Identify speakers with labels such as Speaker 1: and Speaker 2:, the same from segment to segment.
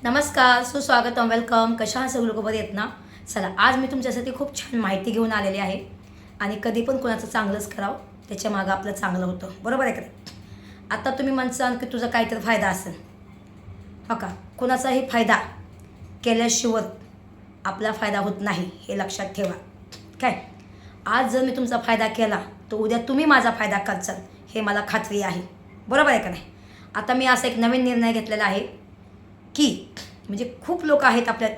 Speaker 1: नमस्कार, सुस्वागतम, वेलकम. कशा आहात सगळे लोक? बरे आहेत ना? चला, आज मी तुमच्यासाठी खूप छान माहिती घेऊन आलेली आहे. आणि कधी पण कोणाचं चांगलंच करावं, त्याच्या मागं आपलं चांगलं होतं. बरोबर आहे का? आता तुम्ही म्हणसाल की तुझा काहीतरी फायदा असेल. हो का? कुणाचाही फायदा केल्याशिवाय आपला फायदा होत नाही, हे लक्षात ठेवा. काय? आज जर मी तुमचा फायदा केला तर उद्या तुम्ही माझा फायदा करचाल, हे मला खात्री आहे. बरोबर आहे का नाही? आता मी असा एक नवीन निर्णय घेतलेला आहे की म्हणजे खूप लोक आहेत आपल्या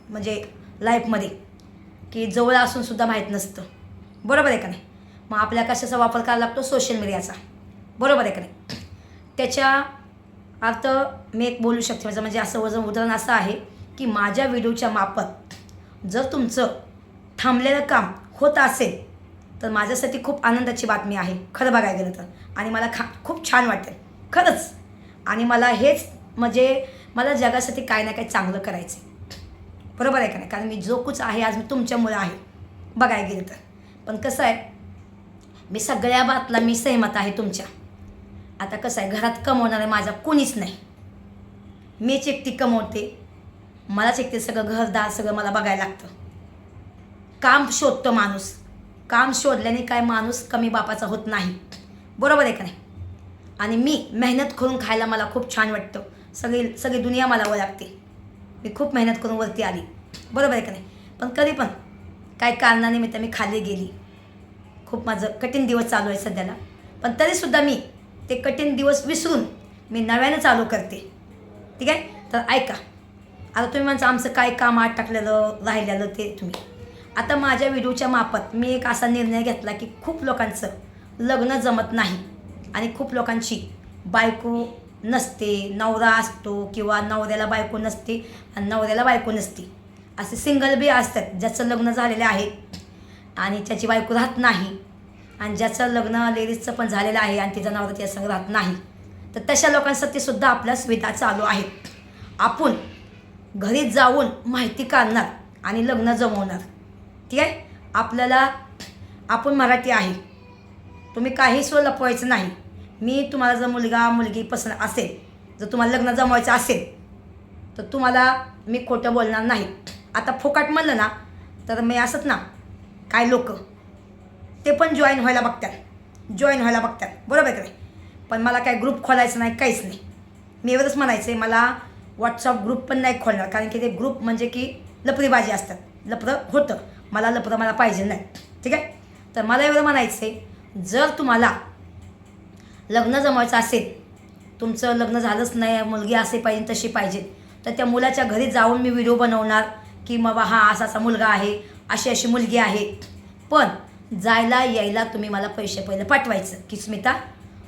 Speaker 1: म्हणजे लाईफमध्ये की जवळ असूनसुद्धा माहीत नसतं. बरोबर आहे का नाही? मग आपल्या कशाचा वापर करायला लागतो? सोशल मीडियाचा. बरोबर आहे का नाही? त्याच्या अर्थ मी एक बोलू शकते, म्हणजे असं उदाहरण असं आहे की माझ्या व्हिडिओच्या मार्फत जर तुमचं थांबलेलं काम होत असेल तर माझ्यासाठी खूप आनंदाची बातमी आहे, खरं बघायला गेलं तर. आणि मला खूप छान वाटेल खरंच. आणि मला हेच म्हणजे मला जगासाठी काय ना काही चांगलं करायचं आहे. बरोबर आहे का नाही? कारण मी जो कुछ आहे आज मी तुमच्यामुळे आहे, बघायला गेलं तर. पण कसं आहे, मी सगळ्या बातला मी सहमत आहे तुमच्या. आता कसं आहे, घरात कमवणारे माझा कोणीच नाही. मीच एकटी कमवते, मलाच एकटे सगळं घरदार सगळं मला बघायला लागतं. काम शोधतो माणूस. काम शोधल्याने काय माणूस कमी बापाचा होत नाही. बरोबर आहे का नाही? आणि मी मेहनत करून खायला मला खूप छान वाटतं. सगळी दुनिया मला ओळखते. मी खूप मेहनत करून वरती आली. बरोबर आहे का नाही? पण कधी पण काही कारणानिमित्त मी खाली गेली. खूप माझं कठीण दिवस चालू आहे सध्याला. पण तरीसुद्धा मी ते कठीण दिवस विसरून मी नव्यानं चालू करते. ठीक आहे? तर ऐका. आता तुम्ही म्हणता आमचं काय काम आत टाकलेलं राहिलेलं ते तुम्ही. आता माझ्या व्हिडिओच्या मार्फत मी एक असा निर्णय घेतला की खूप लोकांचं लग्न जमत नाही आणि खूप लोकांची बायको नसते, नवरा असतो किंवा नवऱ्याला बायको नसते आणि नवऱ्याला बायको नसते. असे सिंगल बी असतात ज्याचं लग्न झालेलं आहे आणि त्याची बायको राहत नाही, आणि ज्याचं लग्न लेडीजचं पण झालेलं आहे आणि तिचा नवरा त्याच्या संग राहत नाही. तर तशा लोकांसाठी सुद्धा आपल्या सुविधा चालू आहेत. आपण घरी जाऊन माहिती काढणार आणि लग्न जमवणार. ठीक आहे? आपण मराठी आहे, तुम्ही काही सो लपवायचं नाही. मी तुम्हाला जर मुलगा मुलगी पसंत असेल, जर तुम्हाला लग्न जमवायचं असेल तर तुम्हाला मी खोटं बोलणार नाही. आता फुकट म्हणलं ना तर मी असत ना, काय लोक ते पण जॉईन व्हायला बघतात. बरोबर आहे का नाही? पण मला काय ग्रुप खोलायचं नाही, काहीच नाही. मी एवढंच म्हणायचं आहे, मला व्हॉट्सअप ग्रुप पण नाही खोलणार, कारण की ते ग्रुप म्हणजे की लपरीबाजी असतात. लपरं होतं, मला पाहिजे नाही. ठीक आहे? तर मला एवढं म्हणायचं आहे, जर तुम्हाला लग्न जमवायचं असेल, तुमचं लग्न झालंच नाही, मुलगी असे पाहिजे तशी पाहिजे, तर त्या मुलाच्या घरी जाऊन मी व्हिडिओ बनवणार की बाबा हा असा मुलगा आहे, अशी मुलगी आहे. पण जायला यायला तुम्ही मला पैसे पहिले पाठवायचं की स्मिता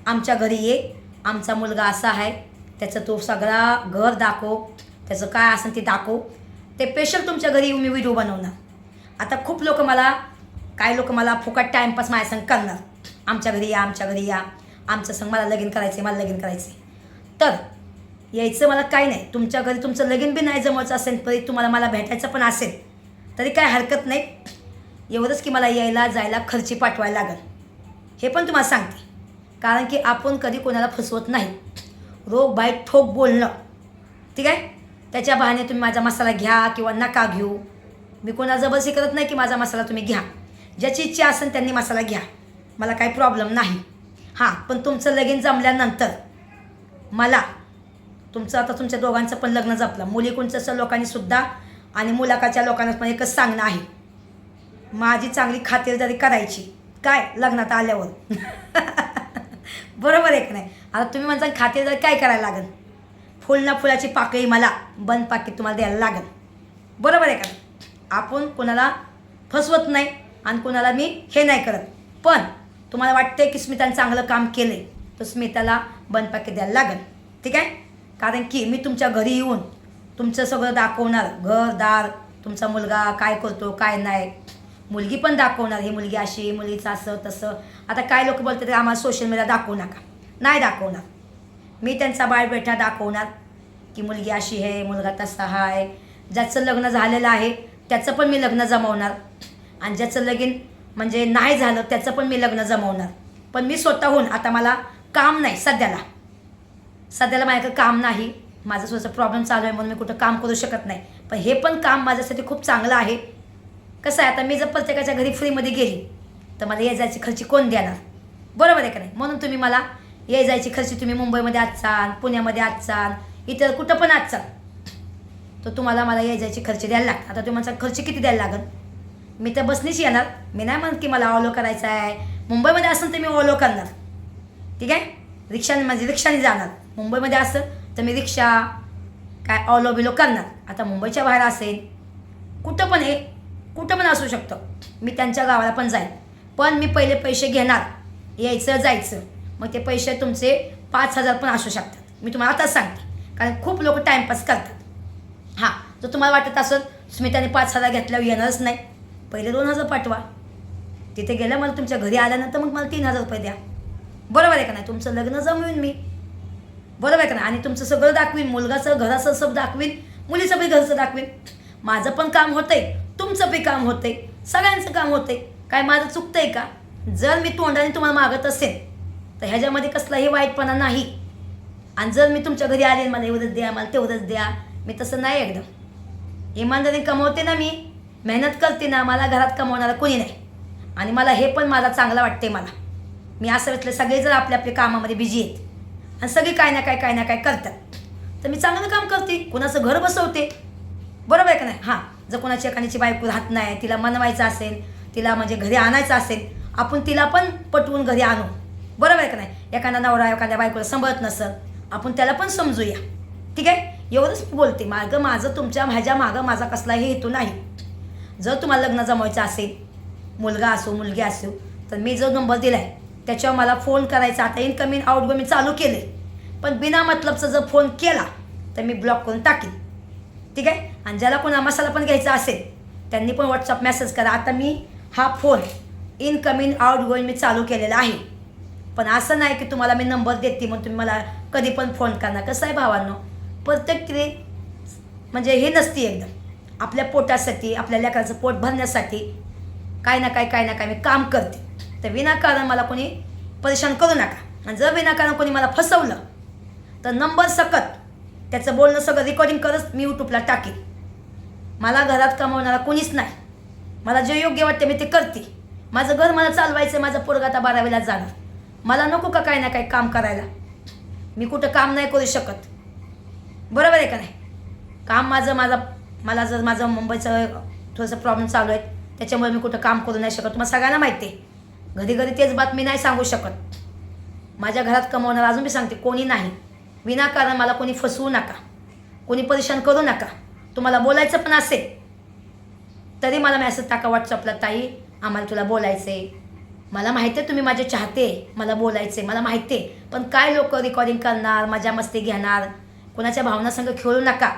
Speaker 1: आमच्या घरी ये, आमचा मुलगा असा आहे, त्याचं तो सगळा घर दाखव, त्याचं काय असेल ते दाखव. ते स्पेशल तुमच्या घरी येऊन मी व्हिडिओ बनवणार. आता खूप लोक मला फुकट टाईमपास माझ्या संग करणार. आमच्या घरी या, आमचं संग मला लगीन करायचे. तर यायचं मला काही नाही. तुमच्या घरी तुमचं लगीन बी नाही जमवायचं असेल तरी तुम्हाला मला भेटायचं पण असेल तरी काय हरकत नाही. एवढंच की मला यायला जायला खर्ची पाठवायला लागेल, हे पण तुम्हाला सांगते. कारण की आपण कधी कोणाला फसवत नाही. रोग बाईट ठोक बोलणं. ठीक आहे? त्याच्या बहाने तुम्ही माझा मसाला घ्या किंवा नका घेऊ. मी कोणाला जबरदस्ती करत नाही की माझा मसाला तुम्ही घ्या. ज्याची इच्छा असेल त्यांनी मसाला घ्या, मला काही प्रॉब्लेम नाही. हां, पण तुमचं लगीन जमल्यानंतर मला आता तुमच्या दोघांचं पण लग्न जपलं, मुलीकुंचं लोकांनीसुद्धा आणि मुलाकाच्या लोकांना पण एकच सांगणं आहे, माझी चांगली खातिरदारी करायची. काय लग्नात आल्यावर बरोबर आहे का नाही? आता तुम्ही म्हणता खातिरदारी काय करायला लागेल? फुल ना फुलाची पाकळी मला बंद पाकिट तुम्हाला द्यायला लागेल. बरोबर आहे का? आपण कोणाला फसवत नाही आणि कोणाला मी हे नाही करत. पण तुम्हाला वाटते की स्मिताने चांगलं काम केले तर स्मिताला बंद पाकिट द्यायला लागेल. ठीक आहे? कारण की मी तुमच्या घरी येऊन तुमचं सगळं दाखवणार, घरदार, तुमचा मुलगा काय करतो काय नाही, मुलगी पण दाखवणार, ही मुलगी अशी, मुलीचं असं तसं. आता काय लोक बोलतात आम्हाला सोशल मीडिया दाखवू नका. नाही दाखवणार. मी त्यांचा बायोडेटा दाखवणार की मुलगी अशी आहे, मुलगा तसा आहे. ज्याचं लग्न झालेलं आहे त्याचं पण मी लग्न जमवणार, आणि ज्याचं लगीन म्हणजे नाही झालं त्याचं पण मी लग्न जमवणार. पण मी स्वतःहून, आता मला काम नाही सध्याला माझ्याकडे काम नाही, माझं स्वतःचा प्रॉब्लेम चालू आहे म्हणून मी कुठं काम करू शकत नाही, पण हे पण काम माझ्यासाठी खूप चांगलं आहे. कसं आहे, आता मी जर प्रत्येकाच्या घरी फ्रीमध्ये गेली तर मला ये जायची खर्ची कोण देणार, बरोबर आहे का नाही? म्हणून तुम्ही मला ये जायची खर्ची तुम्ही मुंबईमध्ये आजचाल, पुण्यामध्ये आजचाल, इतर कुठं पण आजचाल, तर तुम्हाला मला ये जायची खर्च द्यायला लागतात. आता तुम्हाला खर्च किती द्यायला लागेल? मी तर बसनीच येणार, मी नाही म्हणत की मला ऑलो करायचं आहे. मुंबईमध्ये असेल तर मी ऑलो करणार, ठीक आहे, रिक्षाने जाणार. मुंबईमध्ये असेल तर मी रिक्षा काय ऑलो बिलो करणार. आता मुंबईच्या बाहेर असेल कुठं पण असू शकतं, मी त्यांच्या गावाला पण जाईल, पण मी पहिले पैसे घेणार, यायचं जायचं. मग ते पैसे तुमचे 5,000 पण असू शकतात. मी तुम्हाला आताच सांगते, कारण खूप लोक टाईमपास करतात. हां, जर तुम्हाला वाटत असेल स्मिताने 5,000 घेतल्यावर येणारच नाही, पहिले 2,000 पाठवा. तिथे गेलं मला तुमच्या घरी आल्यानंतर मग मला 3,000 रुपये द्या, बरोबर आहे का नाही? तुमचं लग्न जमवीन मी, बरोबर आहे का नाही? आणि तुमचं सगळं दाखवीन, मुलगाचं घराचं सब दाखवीन, मुलीचं बी घरचं दाखवीन. माझं पण काम होतंय, तुमचं बी काम होतंय, सगळ्यांचं काम होतंय. काय माझं चुकतंय का? जर मी तोंडाने तुम्हाला मागत असेल तर ह्याच्यामध्ये कसलाही वाईटपणा नाही. आणि जर मी तुमच्या घरी आले मला एवढंच द्या, मला तेवढंच द्या, मी तसं नाही. एकदम इमानदारी कमवते ना, मी मेहनत करते ना, मला घरात कमवणारा कोणी नाही. आणि मला हे पण मला चांगलं वाटते. मी असं वाटलं सगळे जर आपल्या आपल्या कामामध्ये बिझी आहेत आणि सगळे काय ना काय करतात, तर मी चांगलं काम करते, कोणाचं घर बसवते, बरोबर आहे का नाही? हां, जर कोणाची एखाद्याची बायको राहत नाही, तिला मनवायचं असेल, तिला म्हणजे घरी आणायचं असेल, आपण तिला पण पटवून घरी आणू, बरोबर आहे का नाही? एखादा नवरा एखाद्या बायकोला सांभाळत नसतं, आपण त्याला पण समजूया, ठीक आहे? एवढंच मी बोलते. माझं तुमच्या ह्याच्या मागं माझा कसलाही हेतू नाही. जर तुम्हाला लग्न जमवायचं असेल, मुलगा असो मुलगी असो, तर मी जो नंबर दिला आहे त्याच्यावर मला फोन करायचा. आता इनकमिंग आउटगोइंग मी चालू केलं आहे, पण बिना मतलबचा जर फोन केला तर मी ब्लॉक करून टाकीन, ठीक आहे? आणि ज्याला कोणा मसाला पण घ्यायचा असेल त्यांनी पण व्हॉट्सअप मेसेज करा. आता मी हा फोन इनकमिंग आउटगोइंग मी चालू केलेला आहे, पण असं नाही की तुम्हाला मी नंबर देते म्हणून तुम्ही मला कधी पण फोन करणार. कसं आहे भावांनो, प्रत्येक स्त्री म्हणजे हे नसती एकदम आपल्या पोटासाठी, आपल्या लेकराचं पोट भरण्यासाठी काय ना काय मी काम करते. तर विनाकारण मला कोणी परेशान करू नका. आणि जर विनाकारण कोणी मला फसवलं तर नंबर सकट त्याचं बोलणं सगळं रेकॉर्डिंग करत मी यूट्यूबला टाकेन. मला घरात कमावणारा कोणीच नाही, मला जे योग्य वाटते मी ते करते. माझं घर मला चालवायचं, माझं पोरगा आता 12वीला जाणार, मला नको का काय ना काय काम करायला? मी कुठं काम नाही करू शकत, बरोबर आहे का नाही? काम मला जर माझं मुंबईचं थोडंसं प्रॉब्लेम चालू आहे त्याच्यामुळे मी कुठं काम करू नाही शकत. तुम्हाला सगळ्यांना माहिती आहे, घरी तेच बातमी नाही सांगू शकत. माझ्या घरात कमवणार अजून मी सांगते कोणी नाही. विनाकारण मला कोणी फसवू नका, कोणी परेशान करू नका. तुम्हाला बोलायचं पण असेल तरी मला मेसेज टाका व्हॉट्सअपला, ताई आम्हाला तुला बोलायचं आहे. मला माहिती आहे तुम्ही माझे चाहते, मला बोलायचे मला माहिती आहे, पण काय लोक रेकॉर्डिंग करणार, मजा मस्ती घेणार, कोणाच्या भावनासंग खेळू नका.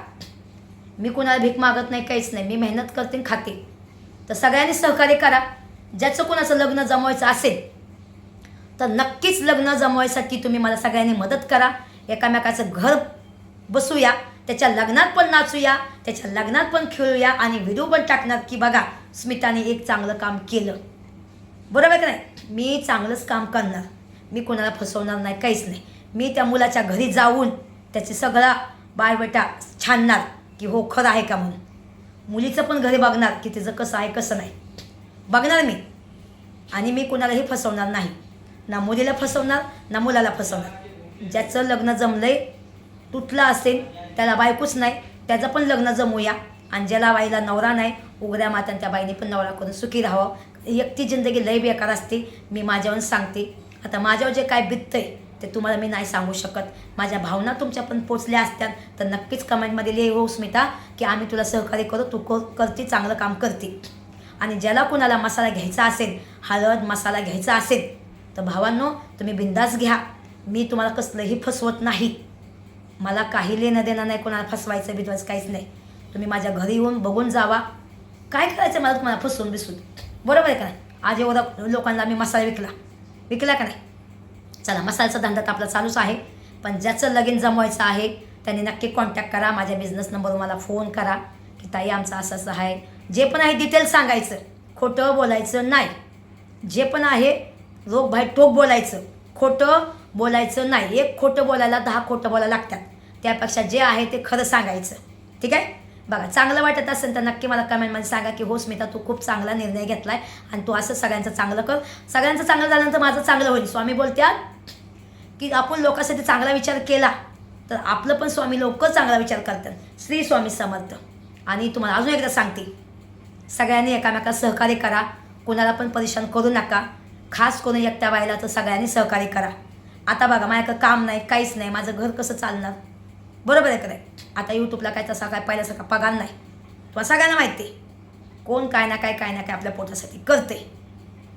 Speaker 1: मी कोणाला भीक मागत नाही, काहीच नाही. मी मेहनत करते आणि खाते. तर सगळ्यांनी सहकार्य करा. ज्याचं कोणाचं लग्न जमवायचं असेल तर नक्कीच लग्न जमवायसाठी तुम्ही मला सगळ्यांनी मदत करा. एकामेकाचं घर बसूया, त्याच्या लग्नात पण नाचूया, त्याच्या लग्नात पण खेळूया आणि व्हिडिओ पण टाकणार की बघा स्मिताने एक चांगलं काम केलं, बरोबर का नाही? मी चांगलंच काम करणार, मी कोणाला फसवणार नाही, काहीच नाही. मी त्या मुलाच्या घरी जाऊन त्याचे सगळा बायोडेटा छानणार की हो खरं आहे का म्हणून. मुलीचं पण घरी बघणार की तिचं कसं आहे कसं नाही बघणार मी. आणि मी कोणालाही फसवणार नाही, ना मुलीला फसवणार ना मुलाला फसवणार. ज्याचं लग्न जमलंय तुटलं असेल त्याला बायकोच नाही, त्याचं पण लग्न जमूया. आणि ज्याला बाईला नवरा नाही, उघड्या माताने त्या बाईने पण नवरा करून सुखी राहावं. एकटी जिंदगी लई बेकार असते, मी माझ्यावर सांगते. आता माझ्यावर जे काय बिततंय ते तुम्हाला मी नाही सांगू शकत. माझ्या भावना तुमच्या पण पोचल्या असत्यात तर नक्कीच कमेंटमध्ये लिहि हो स्मिता की आम्ही तुला सहकार्य करू, तू करते, चांगलं काम करते. आणि ज्याला कोणाला मसाला घ्यायचा असेल, हळद मसाला घ्यायचा असेल तर भावांनो तुम्ही बिंदास घ्या. मी तुम्हाला कसलंही फसवत नाही, मला काही लेणं देणं नाही कोणाला फसवायचं बिजवायचं काहीच नाही. तुम्ही माझ्या घरी येऊन बघून जावा, काय करायचं मला तुम्हाला फसवून बिसून, बरोबर आहे का नाही? आज एवढा लोकांना मी मसाला विकला का नाही? चला, मसाल्याचा धंदा तर आपला चालूच आहे, पण ज्याचं लगीन जमवायचं आहे त्यांनी नक्की कॉन्टॅक्ट करा. माझ्या बिझनेस नंबरवर मला फोन करा की ताई आमचं असं असं आहे. जे पण आहे डिटेल सांगायचं, खोटं बोलायचं नाही. जे पण आहे रोग बाहेर टोक बोलायचं, खोटं बोलायचं नाही. एक खोटं बोलायला 10 खोटं बोलायला लागतात. त्यापेक्षा जे आहे ते खरं सांगायचं. ठीक आहे. बघा, चांगलं वाटत असेल तर नक्की मला कमेंटमध्ये सांगा की हो स्मिता, तू खूप चांगला निर्णय घेतला आहे आणि तू असं सगळ्यांचं चांगलं कर. सगळ्यांचं चांगलं झाल्यानंतर माझं चांगलं होईल. स्वामी बोलतात की आपण लोकांसाठी चांगला विचार केला तर आपलं पण स्वामी लोक चांगला विचार करतात. श्री स्वामी समर्थ. आणि तुम्हाला अजून एकदा सांगते, सगळ्यांनी एकामेकाला सहकार्य करा, कोणाला पण परेशान करू नका. खास करून एकट्या बाईला तर सगळ्यांनी सहकार्य करा. आता बघा, माझ्याकडं काम नाही, काहीच नाही, माझं घर कसं चालणार? बरोबर आहे का नाही? आता यूट्यूबला काय तसा काय पहिल्यासारखा पगार नाही, तुम्हाला सगळ्यांना माहिती आहे. कोण काय ना काय आपल्या पोटासाठी करते.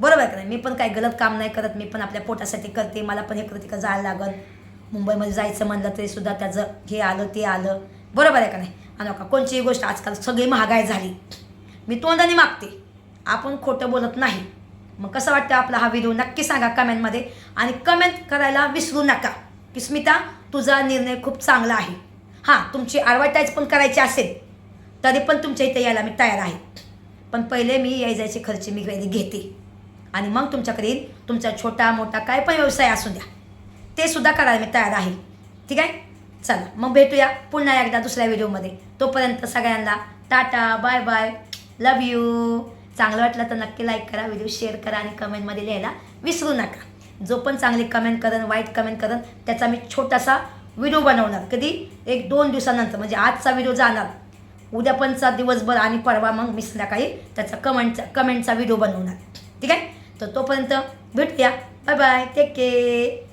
Speaker 1: बरोबर आहे का नाही? मी पण काही गलत काम नाही करत, मी पण आपल्या पोटासाठी करते. मला पण हे तिकडं जायला लागल, मुंबईमध्ये जायचं म्हणलं तरी सुद्धा त्याचं हे आलं ते आलं. बरोबर आहे का नाही? आणि नका कोणतीही गोष्ट, आजकाल सगळी महागाई झाली. मी तोंडाने मागते, आपण खोटं बोलत नाही. मग कसं वाटतं आपला हा व्हिडिओ नक्की सांगा कमेंटमध्ये. आणि कमेंट करायला विसरू नका की स्मिता, तुझा निर्णय खूप चांगला आहे. हां, तुमची ॲडव्हर्टाईज पण करायची असेल तरी पण तुमच्या इथे यायला मी तयार आहे. पण पहिले मी जायचे खर्च मी पहिले घेते आणि मग तुमच्याकडे येईल. तुमचा छोटा मोठा काय पण व्यवसाय असू द्या, ते सुद्धा करायला मी तयार आहे. ठीक आहे. चला मग भेटूया पुन्हा एकदा दुसऱ्या व्हिडिओमध्ये. तोपर्यंत सगळ्यांना tata, bye bye, love you. चांगलं वाटलं तर नक्की लाईक करा, व्हिडिओ शेअर करा आणि कमेंटमध्ये लिहायला विसरू नका. जो पण चांगली कमेंट करेन, वाईट कमेंट करेन, त्याचा मी छोटासा व्हिडिओ बनवणार. कधी 1-2 दिवसानंतर, म्हणजे आजचा व्हिडिओ जाणार, उद्या पणचा दिवसभर आणि परवा मग मी संध्याकाळी त्याचा कमेंटचा व्हिडिओ बनवणार. ठीक आहे. तर तोपर्यंत भेटूया. Bye bye, take care.